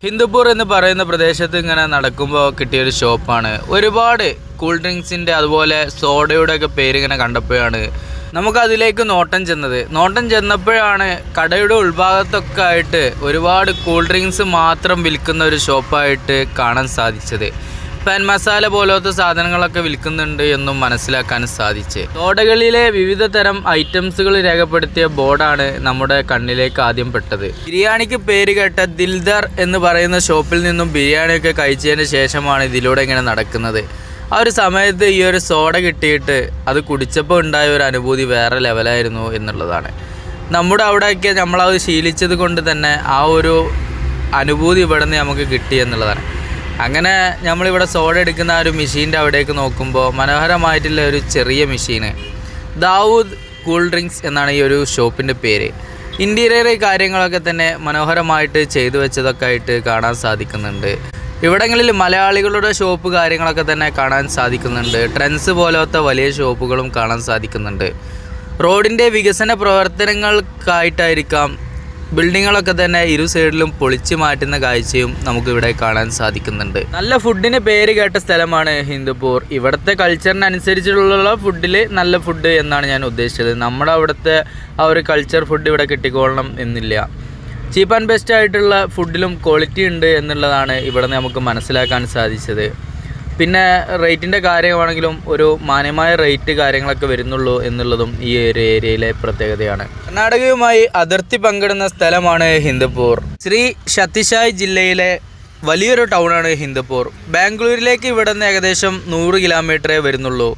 ഹിന്ദുപൂർ എന്ന് പറയുന്ന പ്രദേശത്ത് ഇങ്ങനെ നടക്കുമ്പോൾ കിട്ടിയൊരു ഷോപ്പാണ്. ഒരുപാട് കൂൾ ഡ്രിങ്ക്സിൻ്റെ അതുപോലെ സോഡയുടെ ഒക്കെ പേരിങ്ങനെ കണ്ടപ്പോഴാണ് നമുക്കതിലേക്ക് നോട്ടം ചെന്നപ്പോഴാണ് കടയുടെ ഉൾഭാഗത്തൊക്കെ ആയിട്ട് ഒരുപാട് കൂൾ ഡ്രിങ്ക്സ് മാത്രം വിൽക്കുന്ന ഒരു ഷോപ്പായിട്ട് കാണാൻ സാധിച്ചത്. പാൻ മസാല പോലത്തെ സാധനങ്ങളൊക്കെ വിൽക്കുന്നുണ്ട് എന്നും മനസ്സിലാക്കാൻ സാധിച്ചു. സോഡകളിലെ വിവിധ തരം ഐറ്റംസുകൾ രേഖപ്പെടുത്തിയ ബോർഡാണ് നമ്മുടെ കണ്ണിലേക്ക് ആദ്യം പെട്ടത്. ബിരിയാണിക്ക് പേര് കേട്ട ദിൽദർ എന്ന് പറയുന്ന ഷോപ്പിൽ നിന്നും ബിരിയാണിയൊക്കെ കഴിച്ചതിന് ശേഷമാണ് ഇതിലൂടെ ഇങ്ങനെ നടക്കുന്നത്. ആ ഒരു സമയത്ത് ഈ ഒരു സോഡ കിട്ടിയിട്ട് അത് കുടിച്ചപ്പോൾ ഉണ്ടായ ഒരു അനുഭൂതി വേറെ ലെവലായിരുന്നു എന്നുള്ളതാണ്. നമ്മുടെ അവിടെയൊക്കെ നമ്മളത് ശീലിച്ചത് കൊണ്ട് തന്നെ ആ ഒരു അനുഭൂതി ഇവിടെ നിന്ന് നമുക്ക് കിട്ടി എന്നുള്ളതാണ്. അങ്ങനെ നമ്മളിവിടെ സോഡ എടുക്കുന്ന ആ ഒരു മെഷീൻ്റെ അവിടേക്ക് നോക്കുമ്പോൾ മനോഹരമായിട്ടുള്ള ഒരു ചെറിയ മെഷീന്, ദാവൂദ് കൂൾ ഡ്രിങ്ക്സ് എന്നാണ് ഈ ഒരു ഷോപ്പിൻ്റെ പേര്. ഇൻറ്റീരിയർ കാര്യങ്ങളൊക്കെ തന്നെ മനോഹരമായിട്ട് ചെയ്തു വെച്ചതൊക്കെ ആയിട്ട് കാണാൻ സാധിക്കുന്നുണ്ട്. ഇവിടങ്ങളിൽ മലയാളികളുടെ ഷോപ്പ് കാര്യങ്ങളൊക്കെ തന്നെ കാണാൻ സാധിക്കുന്നുണ്ട്. ട്രെൻഡ്സ് പോലത്തെ വലിയ ഷോപ്പുകളും കാണാൻ സാധിക്കുന്നുണ്ട്. റോഡിൻ്റെ വികസന പ്രവർത്തനങ്ങൾക്കായിട്ടായിരിക്കാം ബിൽഡിങ്ങുകളൊക്കെ തന്നെ ഇരു സൈഡിലും പൊളിച്ചു മാറ്റുന്ന കാഴ്ചയും നമുക്കിവിടെ കാണാൻ സാധിക്കുന്നുണ്ട്. നല്ല ഫുഡിന് പേര് കേട്ട സ്ഥലമാണ് ഹിന്ദുപൂർ. ഇവിടുത്തെ കൾച്ചറിനനുസരിച്ചുള്ള ഫുഡിൽ നല്ല ഫുഡ് എന്നാണ് ഞാൻ ഉദ്ദേശിച്ചത്. നമ്മുടെ അവിടുത്തെ ആ ഒരു കൾച്ചർ ഫുഡ് ഇവിടെ കിട്ടിക്കൊള്ളണം എന്നില്ല. ചീപ്പ് ആൻഡ് ബെസ്റ്റ് ആയിട്ടുള്ള ഫുഡിലും ക്വാളിറ്റി ഉണ്ട് എന്നുള്ളതാണ് ഇവിടെ നമുക്ക് മനസ്സിലാക്കാൻ സാധിച്ചത്. പിന്നെ റേറ്റിൻ്റെ കാര്യമാണെങ്കിലും ഒരു മാന്യമായ റേറ്റ് കാര്യങ്ങളൊക്കെ വരുന്നുള്ളൂ എന്നുള്ളതും ഈ ഒരു ഏരിയയിലെ പ്രത്യേകതയാണ്. കർണാടകയുമായി അതിർത്തി പങ്കിടുന്ന സ്ഥലമാണ് ഹിന്ദുപൂർ. ശ്രീ സത്യസായി ജില്ലയിലെ വലിയൊരു ടൗണാണ് ഹിന്ദുപൂർ. ബാംഗ്ലൂരിലേക്ക് ഇവിടെ നിന്ന് ഏകദേശം 100 കിലോമീറ്ററേ വരുന്നുള്ളൂ.